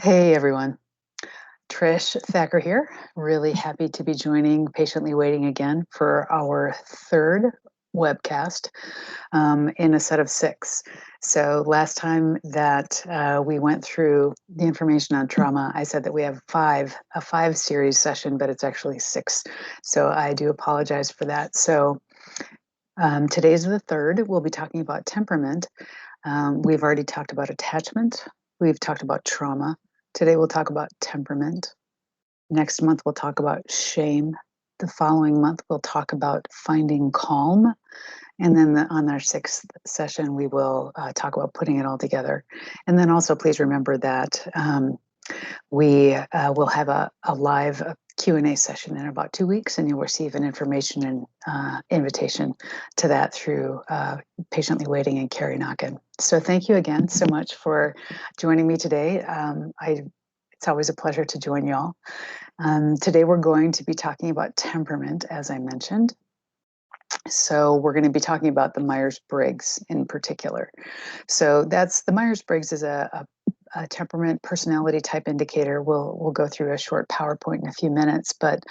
Hey everyone, Trish Thacker here. Really happy to be joining Patiently Waiting again for our third webcast in a set of six. So last time that we went through the information on trauma, I said that we have a five series session, but it's actually six. So I do apologize for that. So today's the third. We'll be talking about temperament. We've already talked about attachment. We've talked about trauma. Today we'll talk about temperament. Next month we'll talk about shame. The following month we'll talk about finding calm. And then on our sixth session, we will talk about putting it all together. And then also please remember that we will have a live Q&A session in about 2 weeks, and you'll receive an information and invitation to that through Patiently Waiting and Carrie Knockin. So thank you again so much for joining me today. It's always a pleasure to join y'all. Today we're going to be talking about temperament, as I mentioned. So we're going to be talking about the Myers-Briggs in particular. So that's the Myers-Briggs is a temperament personality type indicator. We'll go through a short PowerPoint in a few minutes, but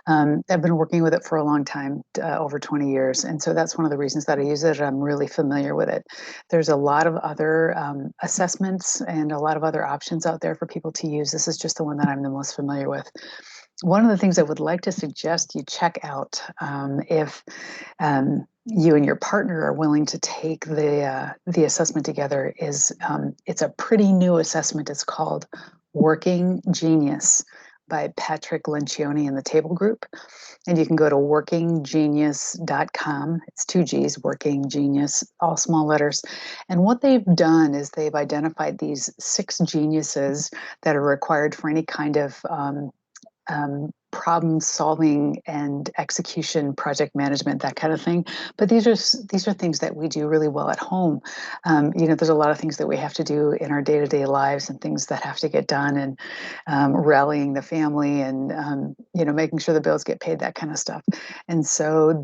I've been working with it for a long time, over 20 years. And so that's one of the reasons that I use it. I'm really familiar with it. There's a lot of other assessments and a lot of other options out there for people to use. This is just the one that I'm the most familiar with. One of the things I would like to suggest you check out if you and your partner are willing to take the assessment together is it's a pretty new assessment. It's called Working Genius by Patrick Lencioni in the Table Group. And you can go to workinggenius.com. It's two G's, Working Genius, all small letters. And what they've done is they've identified these 6 geniuses that are required for any kind of problem solving and execution, project management, that kind of thing. But these are things that we do really well at home. There's a lot of things that we have to do in our day-to-day lives and things that have to get done, and rallying the family and making sure the bills get paid, that kind of stuff. And so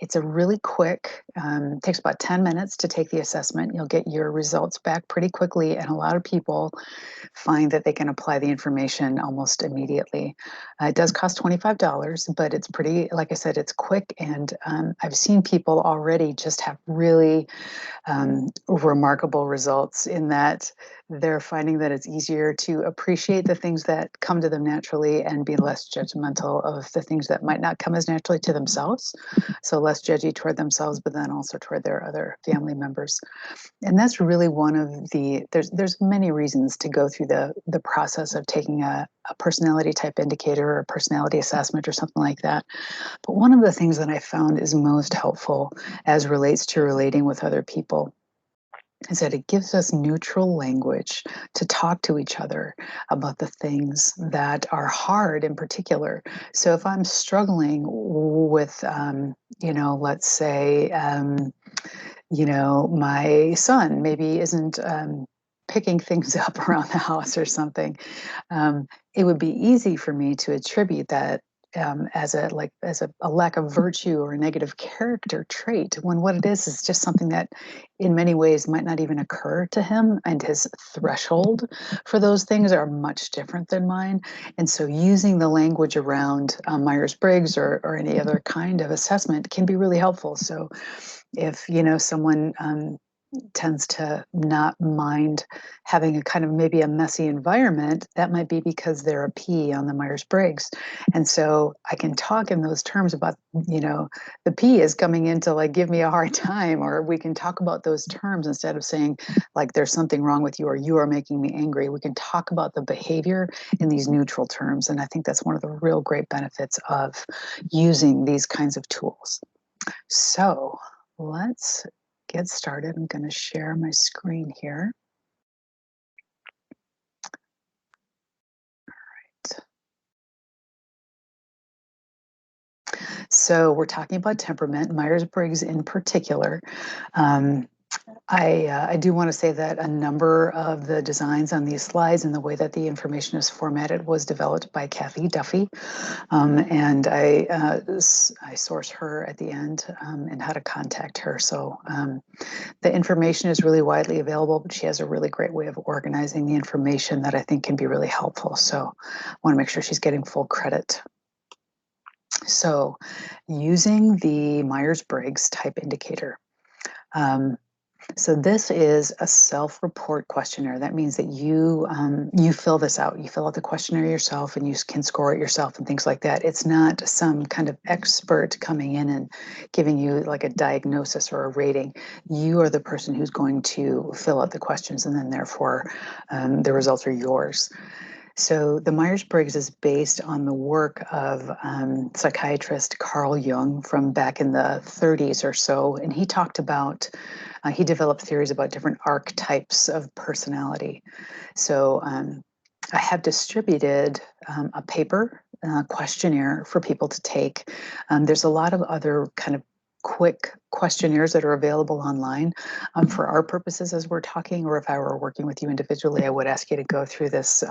it's a really quick, takes about 10 minutes to take the assessment. You'll get your results back pretty quickly. And a lot of people find that they can apply the information almost immediately. It does cost $25, but it's pretty, like I said, it's quick. And I've seen people already just have really remarkable results in that they're finding that it's easier to appreciate the things that come to them naturally and be less judgmental of the things that might not come as naturally to themselves. So less judgy toward themselves, but then also toward their other family members. And that's really one of there's many reasons to go through the process of taking a personality type indicator or a personality assessment or something like that. But one of the things that I found is most helpful as relates to relating with other people is that it gives us neutral language to talk to each other about the things that are hard in particular. So if I'm struggling with, let's say, my son maybe isn't picking things up around the house or something, it would be easy for me to attribute that as a lack of virtue or a negative character trait, when what it is just something that in many ways might not even occur to him, and his threshold for those things are much different than mine. And so using the language around Myers-Briggs or any other kind of assessment can be really helpful. So if someone tends to not mind having a kind of maybe a messy environment, that might be because they're a P on the Myers-Briggs. And so I can talk in those terms about, the P is coming in to like give me a hard time, or we can talk about those terms instead of saying like there's something wrong with you or you are making me angry. We can talk about the behavior in these neutral terms. And I think that's one of the real great benefits of using these kinds of tools. So let's get started. I'm going to share my screen here. All right. So we're talking about temperament, Myers-Briggs in particular. I do want to say that a number of the designs on these slides and the way that the information is formatted was developed by Kathy Duffy, and I source her at the end and how to contact her. So the information is really widely available, but she has a really great way of organizing the information that I think can be really helpful. So I want to make sure she's getting full credit. So using the Myers-Briggs type indicator. So this is a self-report questionnaire. That means that you fill this out. You fill out the questionnaire yourself, and you can score it yourself and things like that. It's not some kind of expert coming in and giving you like a diagnosis or a rating. You are the person who's going to fill out the questions, and then therefore the results are yours. So the Myers-Briggs is based on the work of psychiatrist Carl Jung from back in the 30s or so, and he talked about, he developed theories about different archetypes of personality. So I have distributed a paper questionnaire for people to take. There's a lot of other kind of quick questionnaires that are available online for our purposes as we're talking, or if I were working with you individually, I would ask you to go through this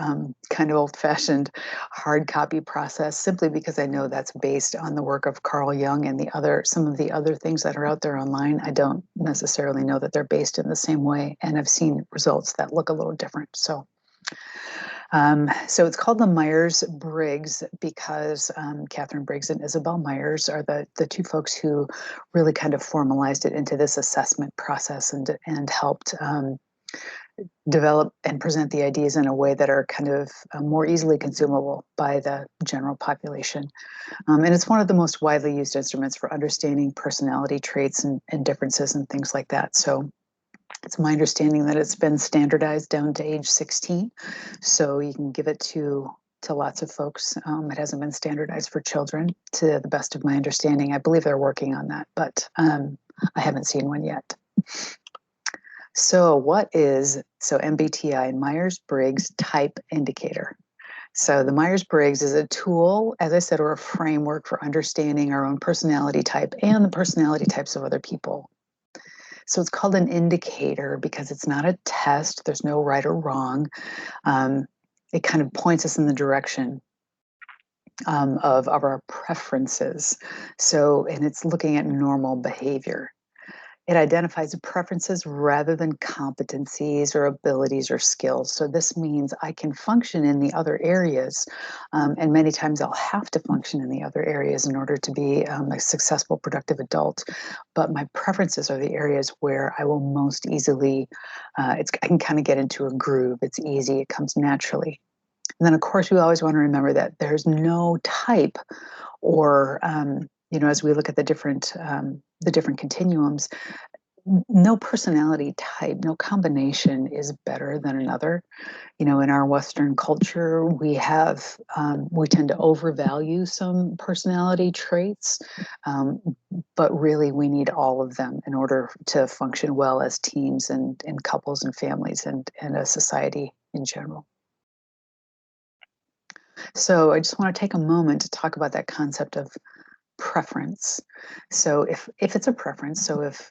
kind of old-fashioned hard copy process, simply because I know that's based on the work of Carl Jung and some of the other things that are out there online. I don't necessarily know that they're based in the same way, and I've seen results that look a little different. So it's called the Myers-Briggs because Catherine Briggs and Isabel Myers are the two folks who really kind of formalized it into this assessment process and helped develop and present the ideas in a way that are kind of more easily consumable by the general population. And it's one of the most widely used instruments for understanding personality traits and differences and things like that. So it's my understanding that it's been standardized down to age 16, so you can give it to lots of folks. It hasn't been standardized for children, to the best of my understanding. I believe they're working on that, but I haven't seen one yet. So MBTI, Myers-Briggs Type Indicator. So the Myers-Briggs is a tool, as I said, or a framework for understanding our own personality type and the personality types of other people. So it's called an indicator because it's not a test. There's no right or wrong. It kind of points us in the direction of our preferences. And it's looking at normal behavior. It identifies preferences rather than competencies or abilities or skills. So this means I can function in the other areas, and many times I'll have to function in the other areas in order to be a successful, productive adult. But my preferences are the areas where I will most easily, I can kind of get into a groove. It's easy, it comes naturally. And then, of course, we always want to remember that there's no type or as we look at the different continuums, no personality type, no combination is better than another. In our Western culture, we tend to overvalue some personality traits, but really we need all of them in order to function well as teams and couples and families and a society in general. So I just want to take a moment to talk about that concept of preference. So if it's a preference, so if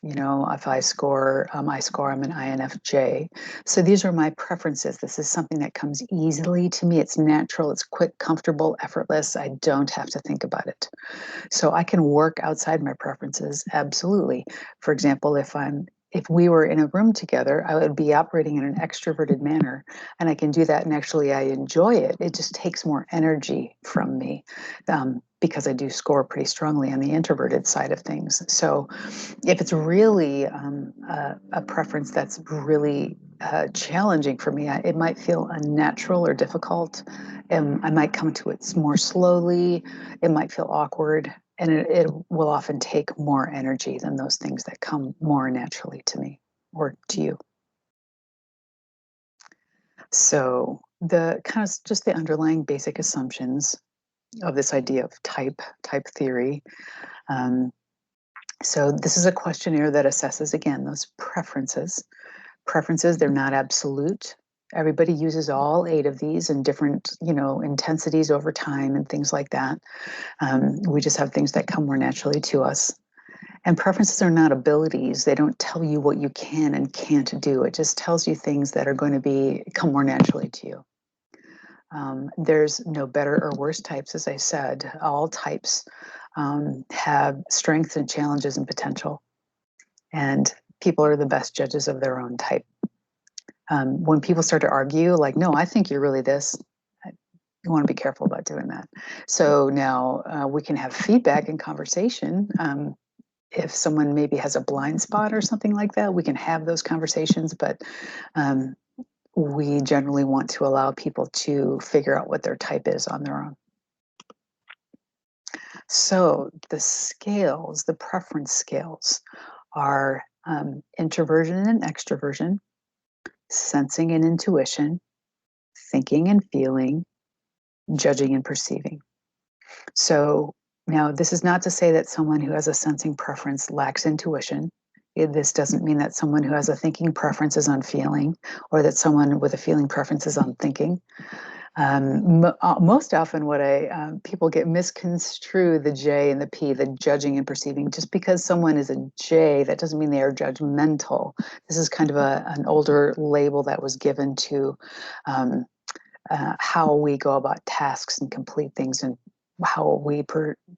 I score, I'm an INFJ. So these are my preferences. This is something that comes easily to me. It's natural, it's quick, comfortable, effortless. I don't have to think about it. So I can work outside my preferences, absolutely. For example, if we were in a room together, I would be operating in an extroverted manner, and I can do that, and actually I enjoy it. It just takes more energy from me because I do score pretty strongly on the introverted side of things. So if it's really a preference that's really challenging for me, it might feel unnatural or difficult. I might come to it more slowly. It might feel awkward. And it will often take more energy than those things that come more naturally to me or to you. So the kind of just the underlying basic assumptions of this idea of type theory. So this is a questionnaire that assesses, again, those preferences. Preferences, they're not absolute. Everybody uses all 8 of these in different, intensities over time and things like that. We just have things that come more naturally to us. And preferences are not abilities. They don't tell you what you can and can't do. It just tells you things that are going to come more naturally to you. There's no better or worse types, as I said. All types have strengths and challenges and potential. And people are the best judges of their own type. When people start to argue, like, no, I think you're really this, you want to be careful about doing that. So now we can have feedback and conversation. If someone maybe has a blind spot or something like that, we can have those conversations, but we generally want to allow people to figure out what their type is on their own. So the scales, the preference scales, are introversion and extroversion, sensing and intuition, thinking and feeling, judging and perceiving. So now this is not to say that someone who has a sensing preference lacks intuition. This doesn't mean that someone who has a thinking preference is on feeling, or that someone with a feeling preference is on thinking. Most often people get misconstrue the J and the P, the judging and perceiving. Just because someone is a J, that doesn't mean they are judgmental. This is kind of an older label that was given to how we go about tasks and complete things, and how we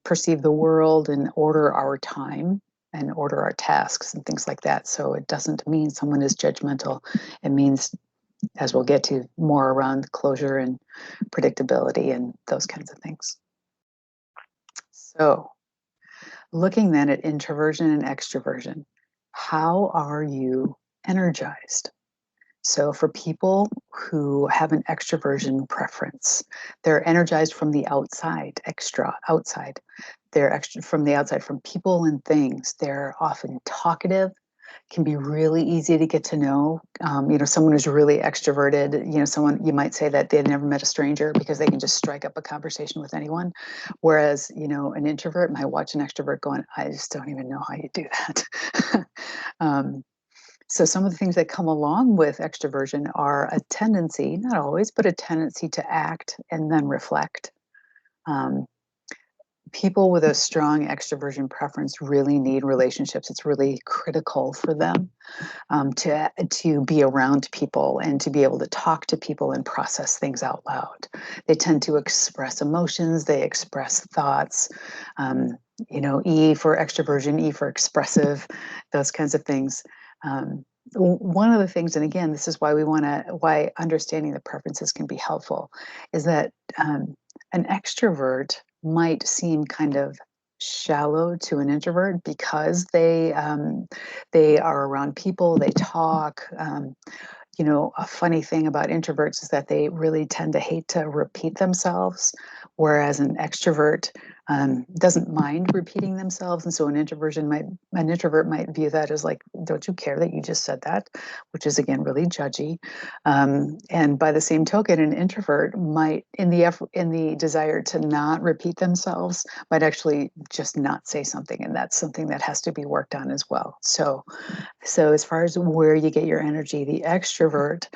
perceive the world and order our time and order our tasks and things like that. So it doesn't mean someone is judgmental. It means, as we'll get to, more around closure and predictability and those kinds of things. So looking then at introversion and extroversion, how are you energized? So for people who have an extroversion preference, they're energized from the outside, outside. They're extra from the outside, from people and things. They're often talkative, can be really easy to get to know. Someone who's really extroverted, someone, you might say that they've never met a stranger because they can just strike up a conversation with anyone. Whereas, an introvert might watch an extrovert going, I just don't even know how you do that. So some of the things that come along with extroversion are a tendency, not always, but a tendency to act and then reflect. People with a strong extroversion preference really need relationships. It's really critical for them to be around people and to be able to talk to people and process things out loud. They tend to express emotions. They express thoughts. E for extroversion, E for expressive, those kinds of things. One of the things, and again, this is why why understanding the preferences can be helpful, is that an extrovert might seem kind of shallow to an introvert because they are around people, they talk. A funny thing about introverts is that they really tend to hate to repeat themselves, whereas an extrovert doesn't mind repeating themselves. And so an introvert might view that as like, don't you care that you just said that? Which is, again, really judgy. And by the same token, an introvert might, in the desire to not repeat themselves, might actually just not say something. And that's something that has to be worked on as well. So as far as where you get your energy, the extrovert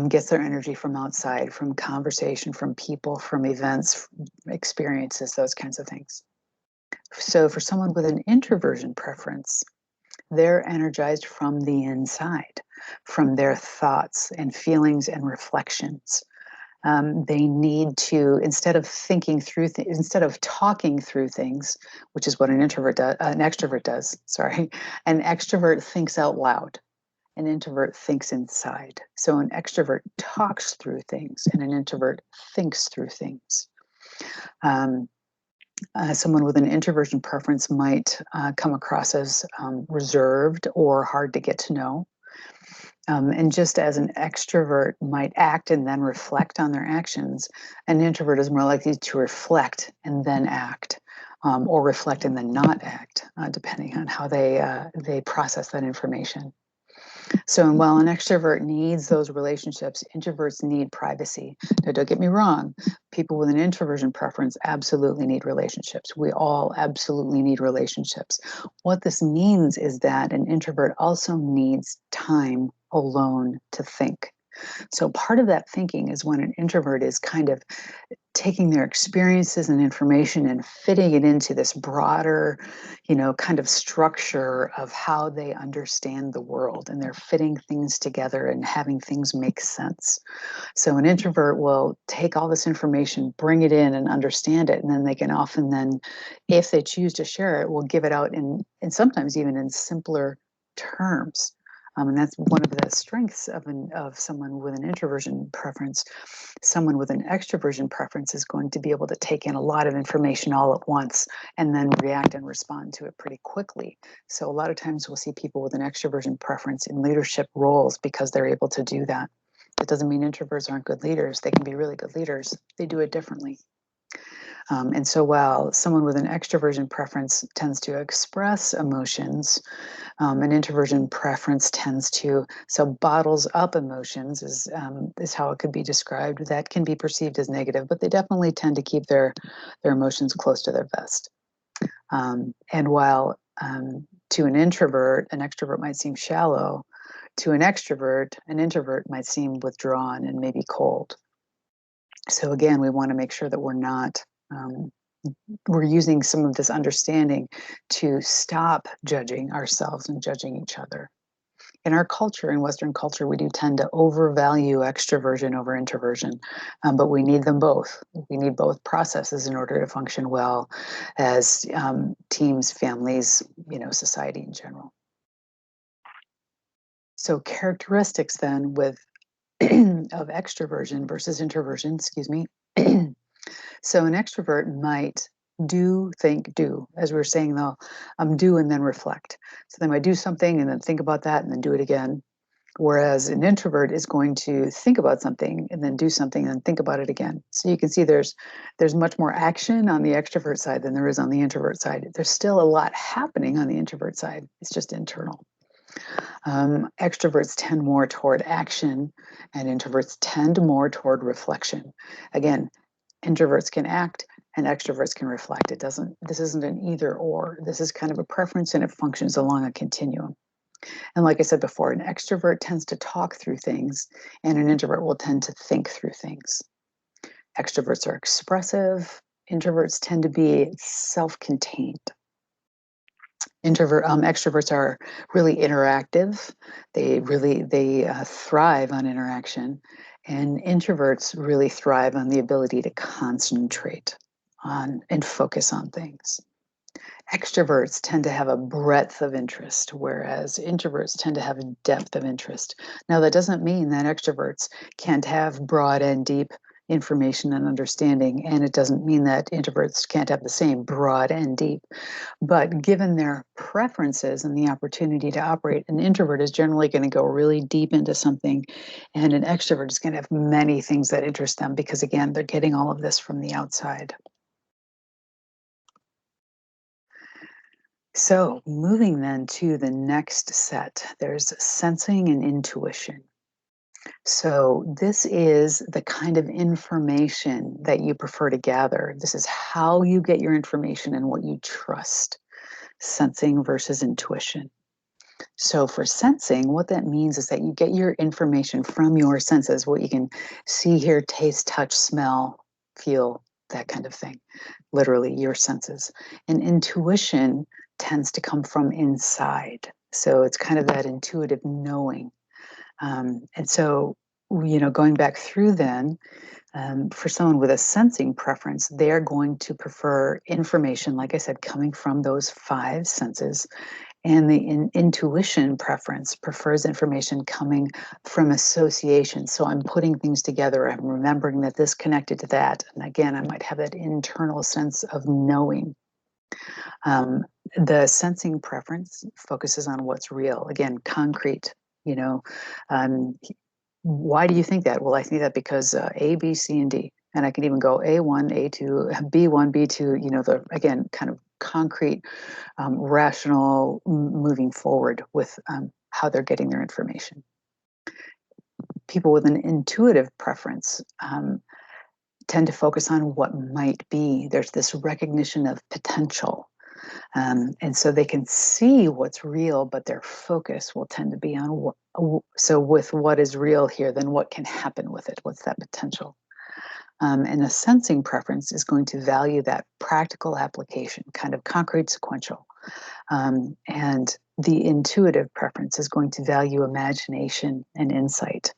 gets their energy from outside, from conversation, from people, from events, experiences, those kinds of things. So for someone with an introversion preference, they're energized from the inside, from their thoughts and feelings and reflections. They need to, instead of talking through things, which is what an extrovert does. Sorry, an extrovert thinks out loud. An introvert thinks inside. So an extrovert talks through things, and an introvert thinks through things. Someone with an introversion preference might come across as reserved or hard to get to know. And just as an extrovert might act and then reflect on their actions, an introvert is more likely to reflect and then act, or reflect and then not act, depending on how they process that information. So while an extrovert needs those relationships, introverts need privacy. Now, don't get me wrong. People with an introversion preference absolutely need relationships. We all absolutely need relationships. What this means is that an introvert also needs time alone to think. So part of that thinking is when an introvert is kind of taking their experiences and information and fitting it into this broader, kind of structure of how they understand the world, and they're fitting things together and having things make sense. So an introvert will take all this information, bring it in and understand it, and then they can often then, if they choose to share it, will give it out in sometimes even in simpler terms. And that's one of the strengths of someone with an introversion preference. Someone with an extroversion preference is going to be able to take in a lot of information all at once and then react and respond to it pretty quickly. So a lot of times we'll see people with an extroversion preference in leadership roles because they're able to do that. That doesn't mean introverts aren't good leaders. They can be really good leaders. They do it differently. And so while someone with an extroversion preference tends to express emotions, an introversion preference tends to bottles up emotions is how it could be described. That can be perceived as negative, but they definitely tend to keep their emotions close to their vest. And while to an introvert, an extrovert might seem shallow, to an extrovert, an introvert might seem withdrawn and maybe cold. So again, we want to make sure that we're using some of this understanding to stop judging ourselves and judging each other. In our culture, in Western culture, we do tend to overvalue extroversion over introversion, but we need them both. We need both processes in order to function well as teams, families, society in general. So characteristics then with of extroversion versus introversion, excuse me. So an extrovert might do, think, do. As we were saying, they'll do and then reflect. So they might do something and then think about that and then do it again. Whereas an introvert is going to think about something and then do something and then think about it again. So you can see there's much more action on the extrovert side than there is on the introvert side. There's still a lot happening on the introvert side. It's just internal. Extroverts tend more toward action and introverts tend more toward reflection. Again, introverts can act and extroverts can reflect. This isn't an either or. This is kind of a preference and it functions along a continuum. And like I said before, an extrovert tends to talk through things and an introvert will tend to think through things. Extroverts are expressive. Introverts tend to be self-contained. Extroverts are really interactive. They thrive on interaction, and introverts really thrive on the ability to concentrate on and focus on things. Extroverts tend to have a breadth of interest, whereas introverts tend to have a depth of interest. Now, that doesn't mean that extroverts can't have broad and deep information and understanding, and it doesn't mean that introverts can't have the same broad and deep. But given their preferences and the opportunity to operate, an introvert is generally going to go really deep into something, and an extrovert is going to have many things that interest them because, again, they're getting all of this from the outside. So, moving then to the next set, there's sensing and intuition. So, this is the kind of information that you prefer to gather. This is how you get your information and what you trust, sensing versus intuition. So, for sensing, what that means is that you get your information from your senses, what you can see, hear, taste, touch, smell, feel, that kind of thing. Literally, your senses. And intuition tends to come from inside. So it's kind of that intuitive knowing. And so, going back through then, for someone with a sensing preference, they're going to prefer information, like I said, coming from those five senses. And the intuition preference prefers information coming from association. So I'm putting things together. I'm remembering that this connected to that. And again, I might have that internal sense of knowing. The sensing preference focuses on what's real. Again, concrete. Why do you think that? Well, I think that because A, B, C, and D. And I can even go A1, A2, B1, B2, again, kind of concrete, rational, moving forward with how they're getting their information. People with an intuitive preference tend to focus on what might be. There's this recognition of potential. And so they can see what's real, but their focus will tend to be on so with what is real here, then what can happen with it? What's that potential? And a sensing preference is going to value that practical application, kind of concrete, sequential. And the intuitive preference is going to value imagination and insight.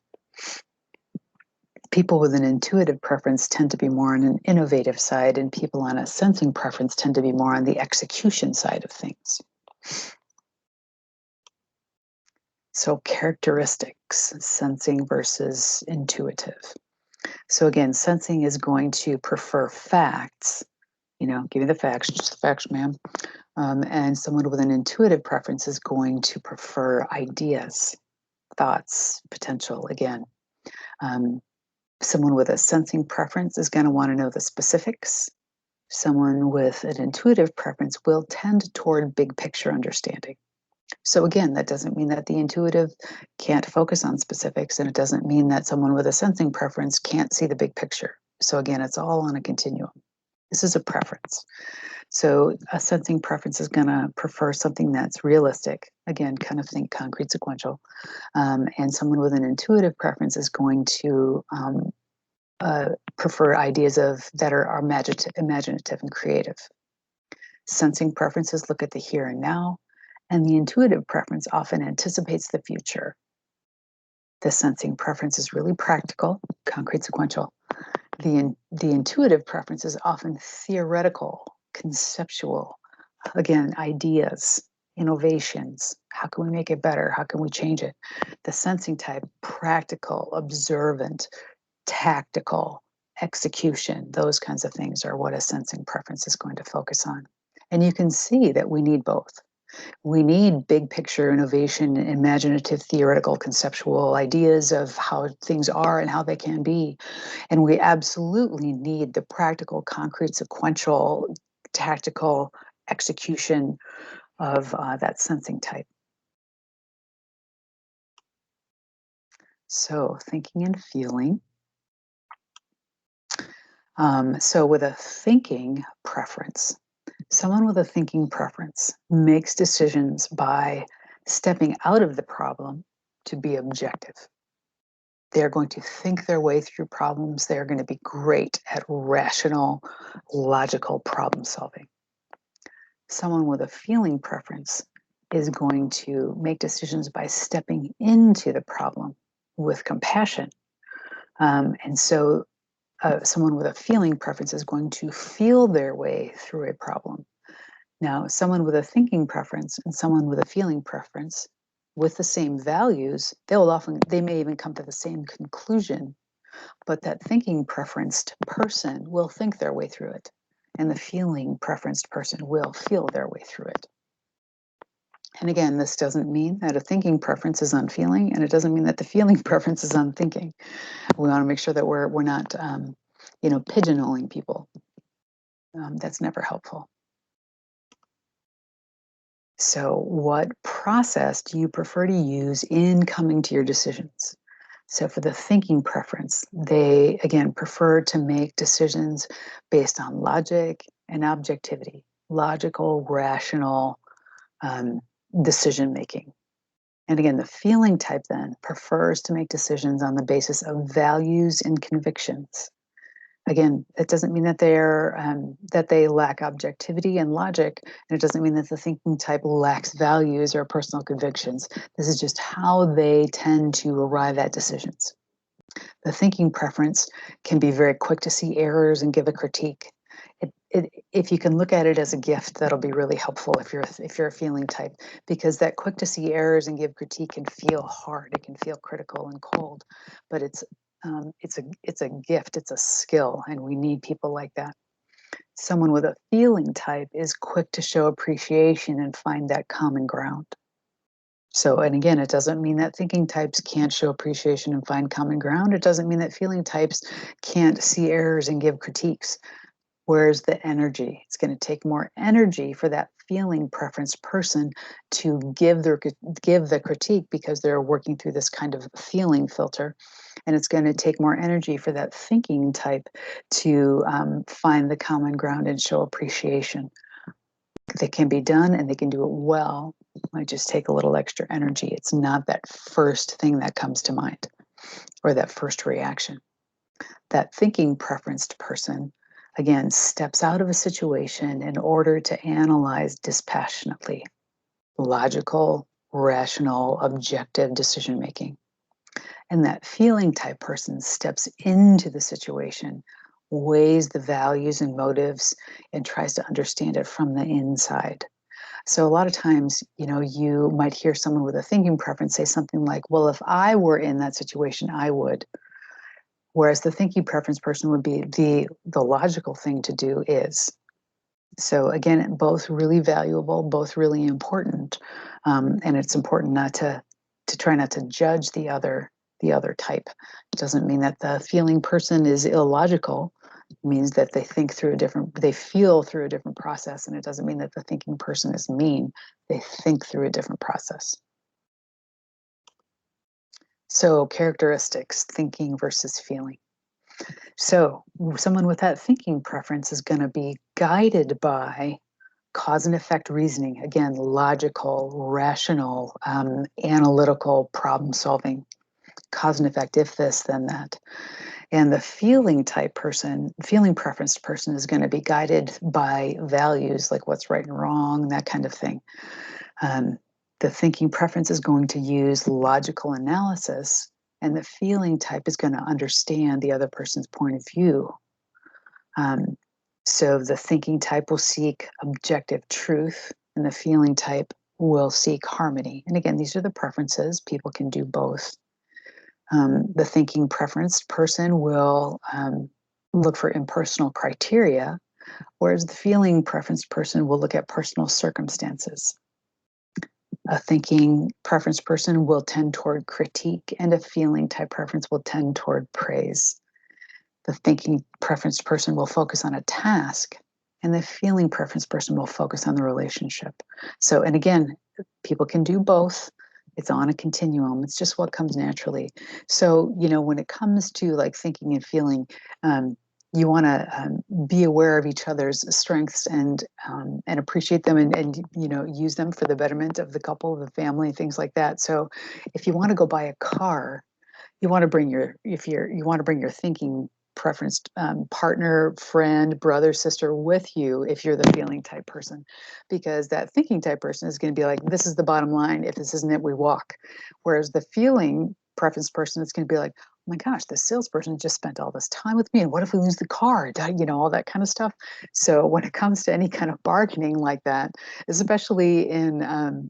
People with an intuitive preference tend to be more on an innovative side, and people on a sensing preference tend to be more on the execution side of things. So characteristics, sensing versus intuitive. So again, sensing is going to prefer facts. Give me the facts, just the facts, ma'am. And someone with an intuitive preference is going to prefer ideas, thoughts, potential, again. Someone with a sensing preference is going to want to know the specifics. Someone with an intuitive preference will tend toward big picture understanding. So again, that doesn't mean that the intuitive can't focus on specifics, and it doesn't mean that someone with a sensing preference can't see the big picture. So again, it's all on a continuum. This is a preference. So a sensing preference is going to prefer something that's realistic. Again, kind of think concrete, sequential. And someone with an intuitive preference is going to prefer ideas that are imaginative and creative. Sensing preferences look at the here and now, and the intuitive preference often anticipates the future. The sensing preference is really practical, concrete, sequential. The intuitive preference is often theoretical, conceptual. Again, ideas, innovations. How can we make it better? How can we change it? The sensing type, practical, observant, tactical, execution. Those kinds of things are what a sensing preference is going to focus on. And you can see that we need both. We need big picture innovation, imaginative, theoretical, conceptual ideas of how things are and how they can be. And we absolutely need the practical, concrete, sequential, tactical execution of that sensing type. So thinking and feeling. So with a thinking preference, someone with a thinking preference makes decisions by stepping out of the problem to be objective. They're going to think their way through problems. They're going to be great at rational, logical problem solving. Someone with a feeling preference is going to make decisions by stepping into the problem with compassion. And so someone with a feeling preference is going to feel their way through a problem. Now, someone with a thinking preference and someone with a feeling preference with the same values, they may even come to the same conclusion, but that thinking preferenced person will think their way through it, and the feeling preferenced person will feel their way through it. And again, this doesn't mean that a thinking preference is on feeling, and it doesn't mean that the feeling preference is on thinking. We want to make sure that we're not, pigeonholing people. That's never helpful. So, what process do you prefer to use in coming to your decisions? So, for the thinking preference, they again prefer to make decisions based on logic and objectivity, logical, rational decision making. And again, the feeling type then prefers to make decisions on the basis of values and convictions. Again, it doesn't mean that they lack objectivity and logic, and it doesn't mean that the thinking type lacks values or personal convictions. This is just how they tend to arrive at decisions. The thinking preference can be very quick to see errors and give a critique. If you can look at it as a gift, that'll be really helpful if you're a feeling type, because that quick to see errors and give critique can feel hard. It can feel critical and cold, but it's a gift, it's a skill, and we need people like that. Someone with a feeling type is quick to show appreciation and find that common ground. So, and again, it doesn't mean that thinking types can't show appreciation and find common ground. It doesn't mean that feeling types can't see errors and give critiques. Where's the energy? It's going to take more energy for that feeling preference person to give the critique, because they're working through this kind of feeling filter. And it's going to take more energy for that thinking type to find the common ground and show appreciation. They can be done and they can do it well. It might just take a little extra energy. It's not that first thing that comes to mind or that first reaction. That thinking preferenced person, again, steps out of a situation in order to analyze dispassionately, logical, rational, objective decision making. And that feeling type person steps into the situation, weighs the values and motives, and tries to understand it from the inside. So a lot of times, you might hear someone with a thinking preference say something like, well, if I were in that situation, I would. Whereas the thinking preference person would be the logical thing to do is. So again, both really valuable, both really important. And it's important not to try not to judge the other type. It doesn't mean that the feeling person is illogical. It means that they feel through a different process. And it doesn't mean that the thinking person is mean. They think through a different process. So characteristics, thinking versus feeling. So someone with that thinking preference is going to be guided by cause and effect reasoning. Again, logical, rational, analytical problem solving. Cause and effect, if this, then that. And the feeling preference person is going to be guided by values like what's right and wrong, that kind of thing. The thinking preference is going to use logical analysis, and the feeling type is going to understand the other person's point of view. So the thinking type will seek objective truth, and the feeling type will seek harmony. And again, these are the preferences. People can do both. The thinking preference person will look for impersonal criteria, whereas the feeling preference person will look at personal circumstances. A thinking preference person will tend toward critique, and a feeling type preference will tend toward praise. The thinking preference person will focus on a task, and the feeling preference person will focus on the relationship. So, and again, people can do both. It's on a continuum. It's just what comes naturally. So, when it comes to like thinking and feeling, you want to be aware of each other's strengths and appreciate them and use them for the betterment of the couple, the family, things like that. So, if you want to go buy a car, you want to bring your thinking preferenced partner, friend, brother, sister with you if you're the feeling type person, because that thinking type person is going to be like, this is the bottom line. If this isn't it, we walk. Whereas the feeling preference person is going to be like, oh my gosh, this salesperson just spent all this time with me, and what if we lose the car? All that kind of stuff. So when it comes to any kind of bargaining like that, especially in an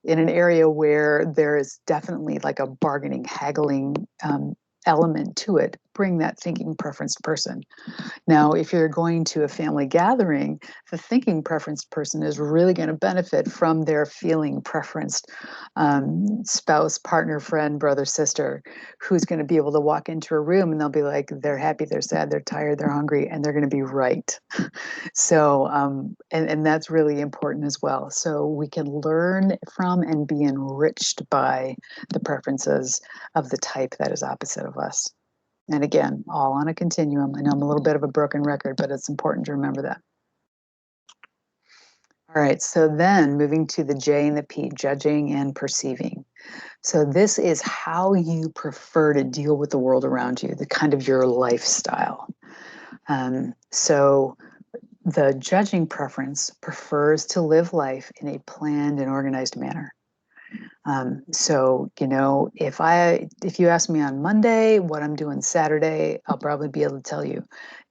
area where there is definitely like a bargaining, haggling element to it, bring that thinking preference person. Now, if you're going to a family gathering, the thinking preference person is really going to benefit from their feeling preferenced spouse, partner, friend, brother, sister, who's going to be able to walk into a room and they'll be like, they're happy, they're sad, they're tired, they're hungry, and they're going to be right. So, and that's really important as well. So we can learn from and be enriched by the preferences of the type that is opposite of us. And again, all on a continuum. I know I'm a little bit of a broken record, but it's important to remember that. All right, so then moving to the J and the P, judging and perceiving. So this is how you prefer to deal with the world around you, the kind of your lifestyle. So the judging preference prefers to live life in a planned and organized manner. So, if you ask me on Monday what I'm doing Saturday, I'll probably be able to tell you.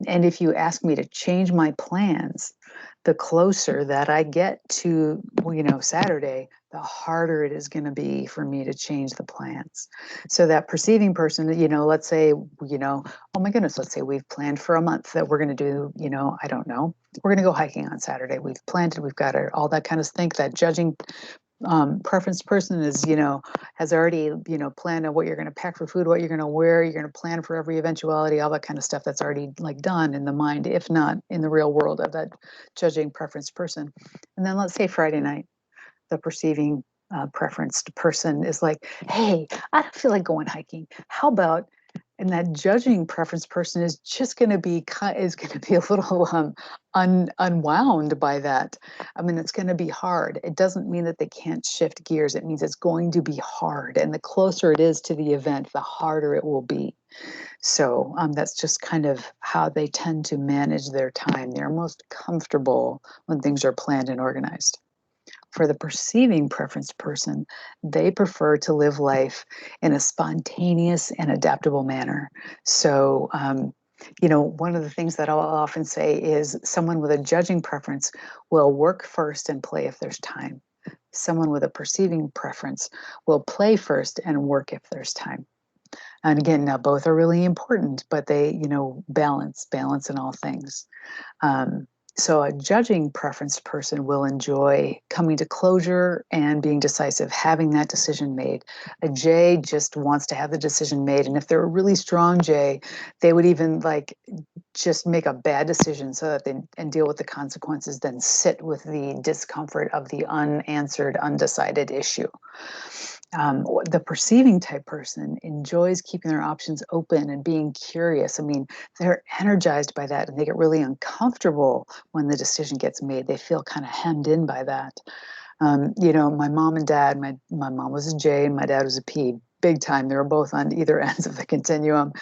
And if you ask me to change my plans, the closer that I get to, Saturday, the harder it is going to be for me to change the plans. So that perceiving person, let's say, oh my goodness, let's say we've planned for a month that we're going to do, I don't know, we're going to go hiking on Saturday. We've planned it, we've got it, all that kind of thing. That judging preference person is, has already, planned on what you're going to pack for food, what you're going to wear, you're going to plan for every eventuality, all that kind of stuff that's already like done in the mind, if not in the real world of that judging preference person. And then let's say Friday night, the perceiving preferenced person is like, hey, I don't feel like going hiking. How about And that judging preference person is just going to be a little unwound by that. I mean, it's going to be hard. It doesn't mean that they can't shift gears. It means it's going to be hard. And the closer it is to the event, the harder it will be. So that's just kind of how they tend to manage their time. They're most comfortable when things are planned and organized. For the perceiving preference person, they prefer to live life in a spontaneous and adaptable manner. So, one of the things that I'll often say is someone with a judging preference will work first and play if there's time. Someone with a perceiving preference will play first and work if there's time. And again, now both are really important, but they, balance in all things. So a judging preference person will enjoy coming to closure and being decisive, having that decision made. A J just wants to have the decision made. And if they're a really strong J, they would even just make a bad decision so that and deal with the consequences, then sit with the discomfort of the unanswered, undecided issue. The perceiving type person enjoys keeping their options open and being curious. I mean, they're energized by that and they get really uncomfortable when the decision gets made. They feel kind of hemmed in by that. My mom and dad, my mom was a J and my dad was a P, big time. They were both on either ends of the continuum.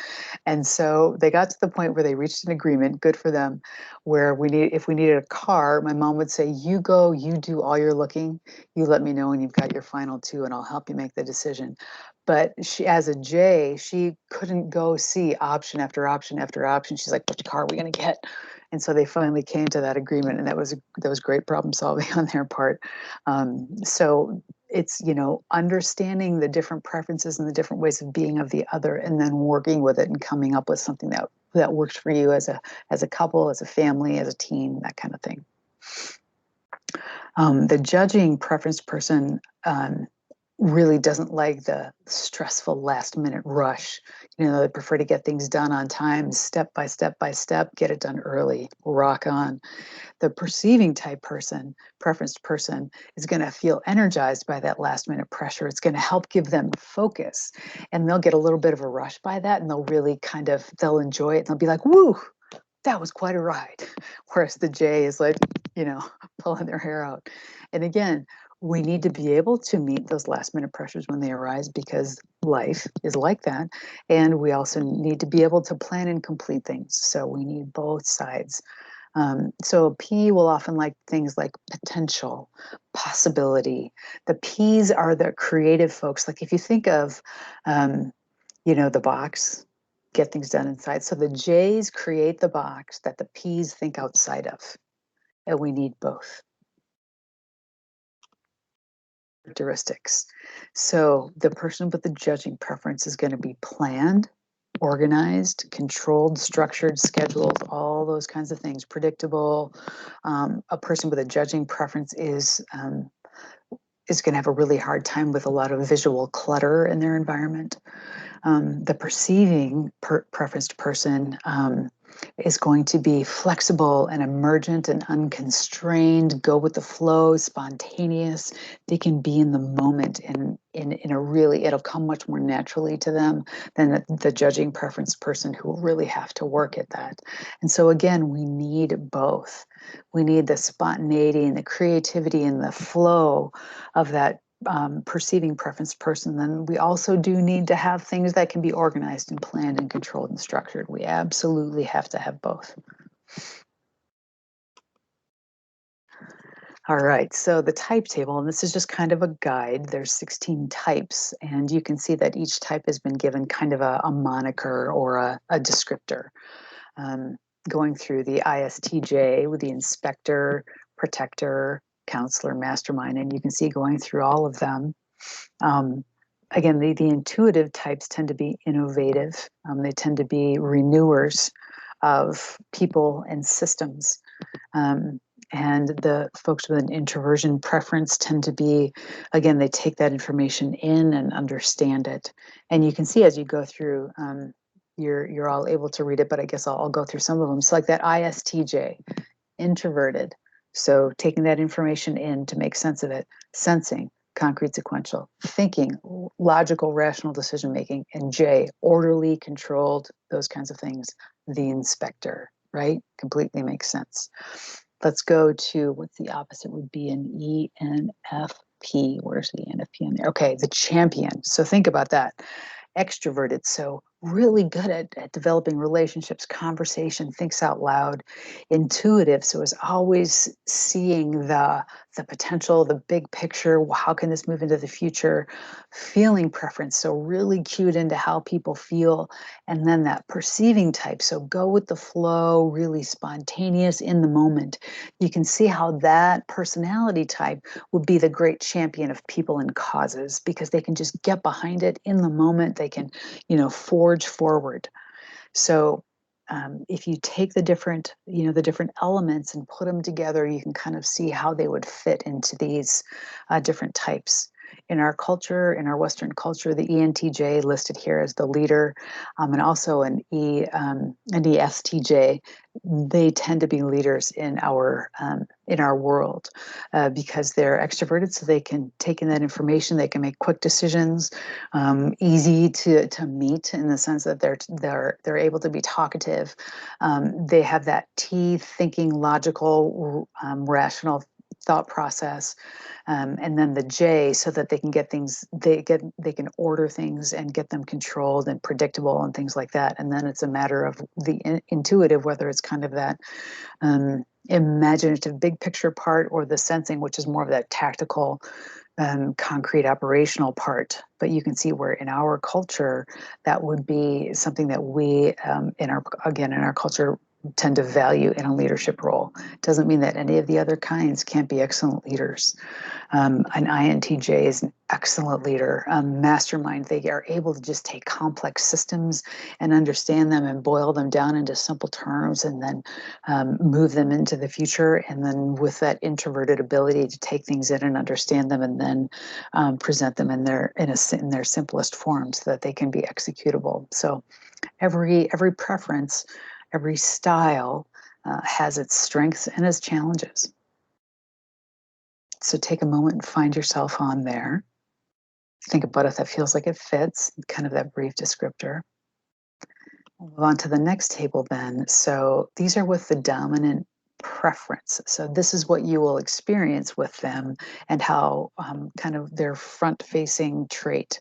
And so they got to the point where they reached an agreement, good for them, where if we needed a car, my mom would say, you go, you do all your looking, you let me know when you've got your final two and I'll help you make the decision. But she, as a J, she couldn't go see option after option after option. She's like, which car are we going to get? And so they finally came to that agreement, and that was great problem solving on their part. So it's, understanding the different preferences and the different ways of being of the other, and then working with it and coming up with something that works for you as a couple, as a family, as a team, that kind of thing. The judging preference person really doesn't like the stressful last minute rush. They prefer to get things done on time, step by step by step, get it done early, rock on. The perceiving type person, preferenced person, is going to feel energized by that last minute pressure. It's going to help give them focus, and they'll get a little bit of a rush by that, and they'll really they'll enjoy it. And they'll be like, woo, that was quite a ride. Whereas the J is like, pulling their hair out. And again, we need to be able to meet those last minute pressures when they arise, because life is like that. And we also need to be able to plan and complete things. So we need both sides. So P will often like things like potential, possibility. The P's are the creative folks. Like if you think of, the box, get things done inside. So the J's create the box that the P's think outside of. And we need both characteristics. So the person with the judging preference is going to be planned, organized, controlled, structured, scheduled, all those kinds of things, predictable. A person with a judging preference is going to have a really hard time with a lot of visual clutter in their environment. The perceiving preferenced person is going to be flexible and emergent and unconstrained, go with the flow, spontaneous. They can be in the moment in a really, it'll come much more naturally to them than the judging preference person who will really have to work at that. And so again, we need both. We need the spontaneity and the creativity and the flow of that perceiving preference person. Then we also do need to have things that can be organized and planned and controlled and structured. We absolutely have to have both. All right, so the type table, and this is just kind of a guide. There's 16 types, and you can see that each type has been given kind of a moniker or a descriptor. Going through the ISTJ with the inspector, protector, counselor, mastermind, and you can see going through all of them. Again, the intuitive types tend to be innovative. They tend to be renewers of people and systems. And the folks with an introversion preference tend to be, again, they take that information in and understand it. And you can see as you go through, you're all able to read it, but I guess I'll go through some of them. So like that ISTJ, introverted. So taking that information in to make sense of it, sensing, concrete, sequential. Thinking, logical, rational decision making. And J, orderly, controlled, those kinds of things. The inspector, right? Completely makes sense. Let's go to what's the opposite would be an ENFP. Where's the ENFP in there? Okay, the champion. So think about that. Extroverted, so really good at developing relationships, conversation, thinks out loud. Intuitive, so is always seeing the potential, the big picture. How can this move into the future? Feeling preference, so really cued into how people feel. And then that perceiving type, so go with the flow, really spontaneous in the moment. You can see how that personality type would be the great champion of people and causes, because they can just get behind it in the moment. They can, forge forward. So if you take the different elements and put them together, you can kind of see how they would fit into these different types. In our culture, in our Western culture, the ENTJ listed here as the leader, and also an ESTJ, they tend to be leaders in our world because they're extroverted, so they can take in that information, they can make quick decisions, easy to meet in the sense that they're able to be talkative. They have that T, thinking, logical, rational thought process, and then the J, so that they can get things, they can order things and get them controlled and predictable and things like that. And then it's a matter of the intuitive, whether it's kind of that imaginative big picture part, or the sensing, which is more of that tactical, concrete operational part. But you can see where in our culture that would be something that we in our culture tend to value in a leadership role. Doesn't mean that any of the other kinds can't be excellent leaders. An INTJ is an excellent leader, mastermind. They are able to just take complex systems and understand them and boil them down into simple terms, and then move them into the future. And then with that introverted ability to take things in and understand them, and then present them in their simplest form, so that they can be executable. So every preference, every style has its strengths and its challenges. So take a moment and find yourself on there. Think about if that feels like it fits, kind of that brief descriptor. We'll move on to the next table then. So these are with the dominant preference. So this is what you will experience with them, and how kind of their front-facing trait.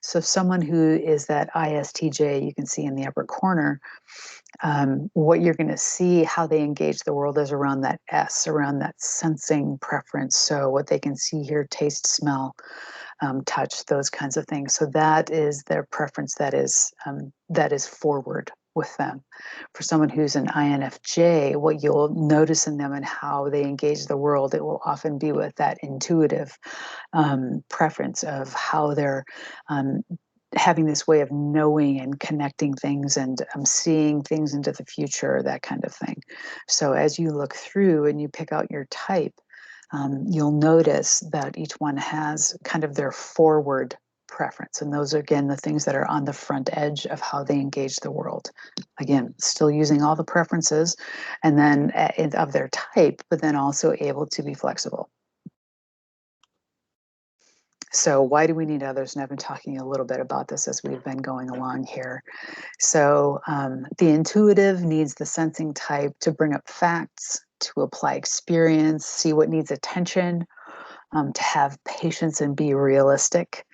So someone who is that ISTJ, you can see in the upper corner, what you're going to see, how they engage the world, is around that S, around that sensing preference. So what they can see, hear, taste, smell, touch, those kinds of things. So that is their preference. That is forward with them. For someone who's an INFJ, what you'll notice in them and how they engage the world, it will often be with that intuitive preference of how they're having this way of knowing and connecting things, and seeing things into the future, that kind of thing. So as you look through and you pick out your type, you'll notice that each one has kind of their forward preference. And those are, again, the things that are on the front edge of how they engage the world. Again, still using all the preferences and then of their type, but then also able to be flexible. So why do we need others? And I've been talking a little bit about this as we've been going along here. So the intuitive needs the sensing type to bring up facts, to apply experience, see what needs attention, to have patience and be realistic.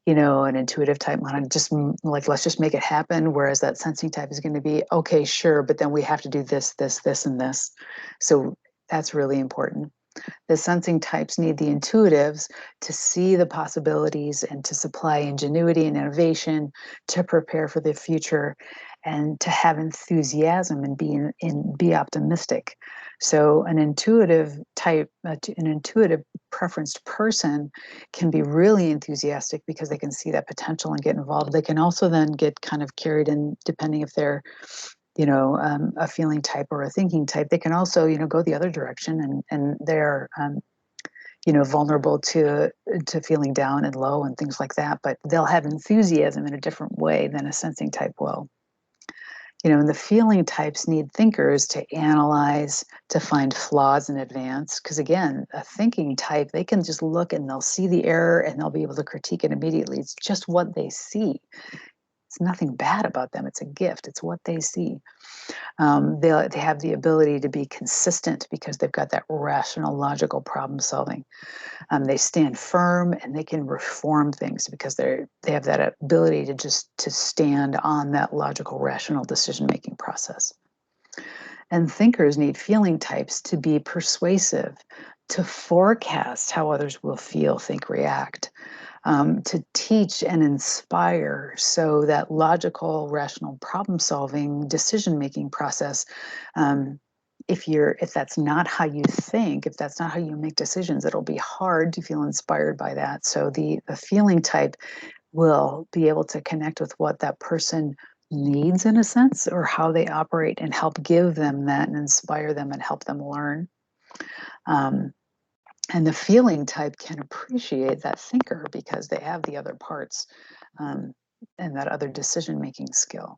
An intuitive type might just like, let's just make it happen. Whereas that sensing type is going to be, okay, sure, but then we have to do this, this, this, and this. So that's really important. The sensing types need the intuitives to see the possibilities and to supply ingenuity and innovation, to prepare for the future, and to have enthusiasm and be optimistic. So an intuitive type, an intuitive preferenced person can be really enthusiastic because they can see that potential and get involved. They can also then get kind of carried in, depending if they're a feeling type or a thinking type. They can also, go the other direction, and they're, vulnerable to feeling down and low and things like that. But they'll have enthusiasm in a different way than a sensing type will. And the feeling types need thinkers to analyze, to find flaws in advance. Because again, a thinking type, they can just look and they'll see the error and they'll be able to critique it immediately. It's just what they see. It's nothing bad about them. It's a gift. It's what they see. They have the ability to be consistent because they've got that rational, logical problem solving. They stand firm and they can reform things because they have that ability to stand on that logical, rational decision making process. And thinkers need feeling types to be persuasive, to forecast how others will feel, think, react. To teach and inspire, so that logical, rational problem-solving, decision-making process. If that's not how you think, if that's not how you make decisions, it'll be hard to feel inspired by that. So the feeling type will be able to connect with what that person needs in a sense, or how they operate, and help give them that and inspire them and help them learn. And the feeling type can appreciate that thinker because they have the other parts, and that other decision-making skill.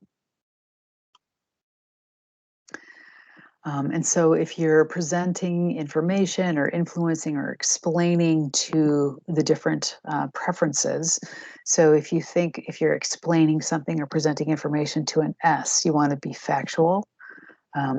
And so if you're presenting information or influencing or explaining to the different preferences, so if you're explaining something or presenting information to an S, you want to be factual.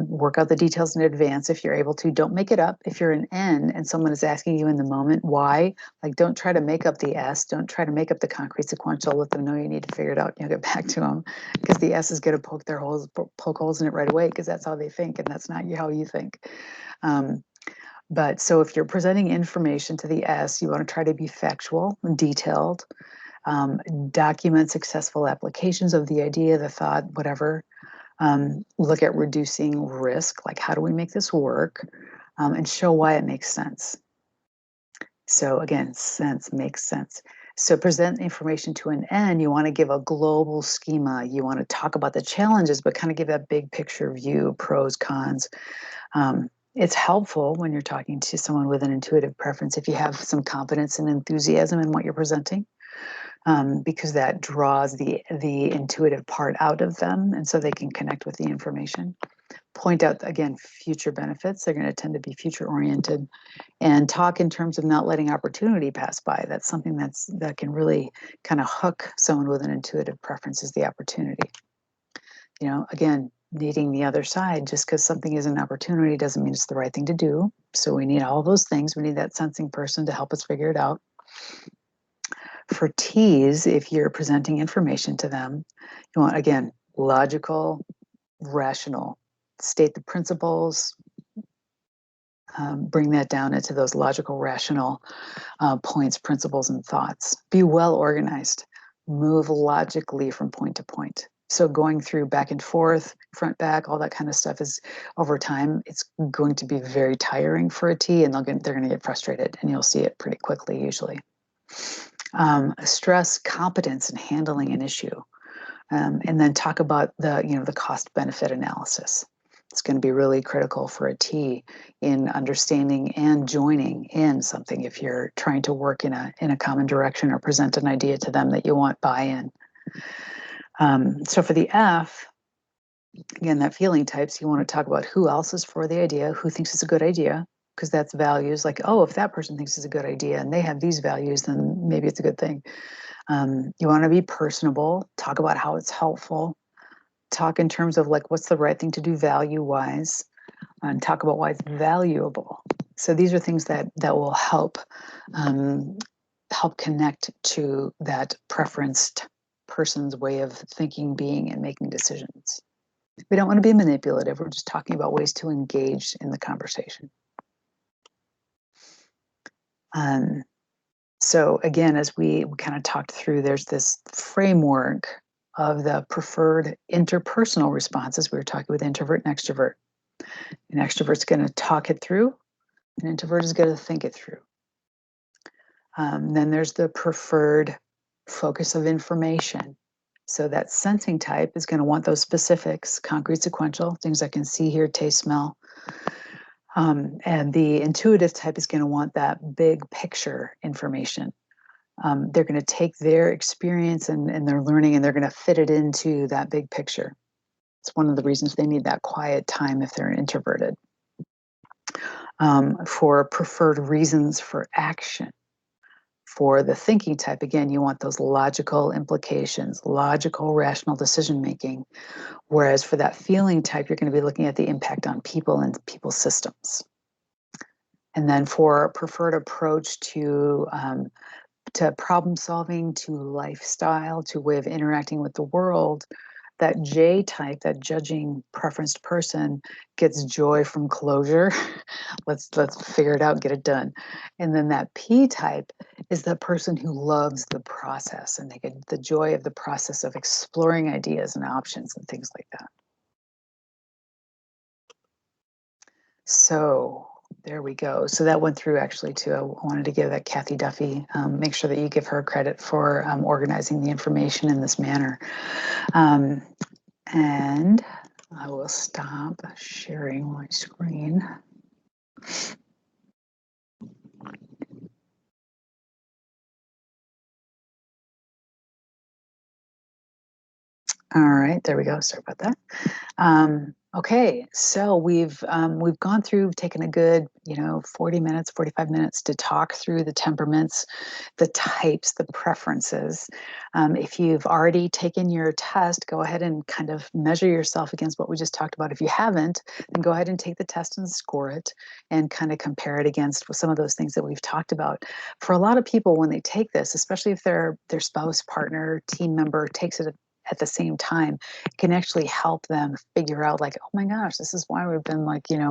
Work out the details in advance if you're able to. Don't make it up. If you're an N and someone is asking you in the moment why, don't try to make up the S. Don't try to make up the concrete sequential. Let them know you need to figure it out. You'll get back to them, because the S is going to poke holes in it right away, because that's how they think, and that's not how you think. But so if you're presenting information to the S, you want to try to be factual and detailed. Document successful applications of the idea, the thought, whatever. Look at reducing risk, like how do we make this work, and show why it makes sense. So again, sense makes sense. So present information to an N, you want to give a global schema. You want to talk about the challenges, but kind of give that big picture view, pros, cons. It's helpful when you're talking to someone with an intuitive preference if you have some confidence and enthusiasm in what you're presenting. Because that draws the intuitive part out of them, and so they can connect with the information. Point out, again, future benefits. They're going to tend to be future-oriented, and talk in terms of not letting opportunity pass by. That's something that can really kind of hook someone with an intuitive preference, is the opportunity. Again, needing the other side. Just because something is an opportunity doesn't mean it's the right thing to do. So we need all those things. We need that sensing person to help us figure it out. For T's, if you're presenting information to them, you want, again, logical, rational. State the principles, bring that down into those logical, rational points, principles, and thoughts. Be well organized. Move logically from point to point. So going through back and forth, front, back, all that kind of stuff is, over time, it's going to be very tiring for a T, and they're going to get frustrated, and you'll see it pretty quickly usually. Stress competence in handling an issue, and then talk about the cost benefit analysis. It's going to be really critical for a T in understanding and joining in something if you're trying to work in a common direction or present an idea to them that you want buy-in. So for the F, again, that feeling types, you want to talk about who else is for the idea, who thinks it's a good idea, because that's values. Like, oh, if that person thinks it's a good idea and they have these values, then maybe it's a good thing. You want to be personable, talk about how it's helpful, talk in terms of what's the right thing to do value-wise, and talk about why it's valuable. So these are things that will help connect to that preferenced person's way of thinking, being, and making decisions. We don't want to be manipulative. We're just talking about ways to engage in the conversation. So again, as we kind of talked through, there's this framework of the preferred interpersonal responses. We were talking with introvert and extrovert. An extrovert's going to talk it through. An introvert is going to think it through. Then there's the preferred focus of information. So that sensing type is going to want those specifics, concrete, sequential, things I can see, hear, taste, smell. And the intuitive type is going to want that big picture information. They're going to take their experience and their learning, and they're going to fit it into that big picture. It's one of the reasons they need that quiet time if they're introverted. For preferred reasons for action. For the thinking type, again, you want those logical implications, logical, rational decision making. Whereas for that feeling type, you're going to be looking at the impact on people and people's systems. And then for preferred approach to problem solving, to lifestyle, to way of interacting with the world, that J type, that judging preferenced person, gets joy from closure. let's figure it out, get it done. And then that P type is the person who loves the process, and they get the joy of the process of exploring ideas and options and things like that. So there we go. So that went through actually too. I wanted to give that Kathy Duffy, make sure that you give her credit for organizing the information in this manner. And I will stop sharing my screen. All right, there we go. Sorry about that. Okay, so we've gone through, taken a good 40 minutes, 45 minutes to talk through the temperaments, the types, the preferences. If you've already taken your test, go ahead and kind of measure yourself against what we just talked about. If you haven't, then go ahead and take the test and score it, and kind of compare it against some of those things that we've talked about. For a lot of people, when they take this, especially if their spouse, partner, team member takes it at the same time, it can actually help them figure out, like, oh my gosh, this is why we've been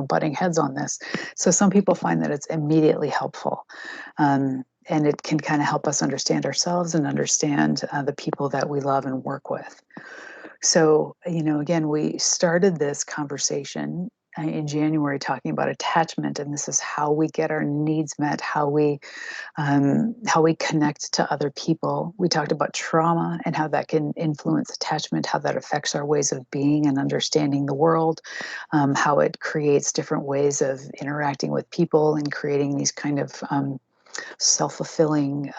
butting heads on this. So some people find that it's immediately helpful. And it can kind of help us understand ourselves and understand the people that we love and work with. So, again, we started this conversation in January talking about attachment, and this is how we get our needs met, how we connect to other people. We talked about trauma and how that can influence attachment, how that affects our ways of being and understanding the world, how it creates different ways of interacting with people and creating these kind of self-fulfilling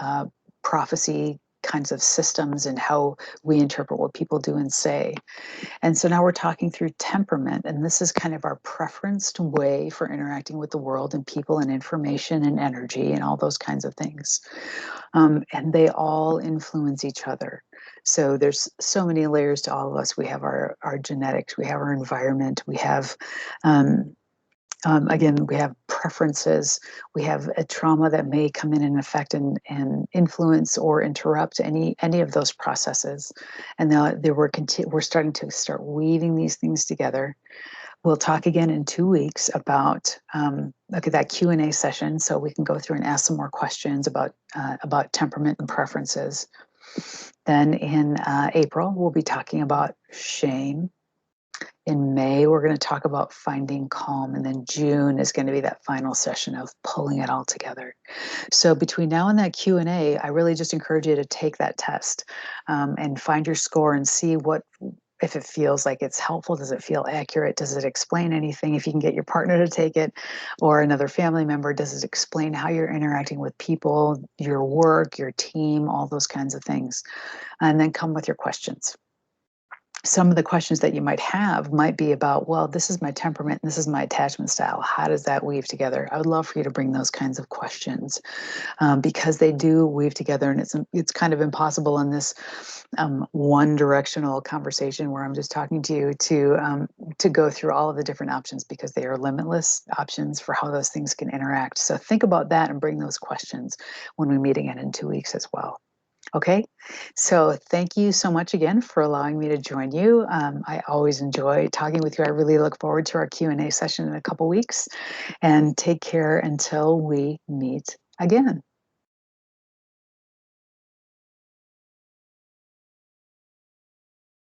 prophecy kinds of systems, and how we interpret what people do and say. And so now we're talking through temperament, and this is kind of our preferenced way for interacting with the world and people and information and energy and all those kinds of things. And they all influence each other. So there's so many layers to all of us. We have our genetics, we have our environment, we have again, we have preferences. We have a trauma that may come in and affect and influence or interrupt any of those processes. And now we're starting to weaving these things together. We'll talk again in 2 weeks about that Q&A session, so we can go through and ask some more questions about temperament and preferences. Then in April, we'll be talking about shame. In May, we're going to talk about finding calm, and then June is going to be that final session of pulling it all together. So between now and that Q&A, I really just encourage you to take that test and find your score and see if it feels like it's helpful. Does it feel accurate? Does it explain anything? If you can get your partner to take it or another family member, does it explain how you're interacting with people, your work, your team, all those kinds of things? And then come with your questions. Some of the questions that you might have might be about, well, this is my temperament, and this is my attachment style. How does that weave together? I would love for you to bring those kinds of questions because they do weave together, and it's kind of impossible in this one-directional conversation where I'm just talking to you to go through all of the different options, because they are limitless options for how those things can interact. So think about that and bring those questions when we meet again in 2 weeks as well. Okay, so thank you so much again for allowing me to join you. I always enjoy talking with you. I really look forward to our Q&A session in a couple weeks, and take care until we meet again.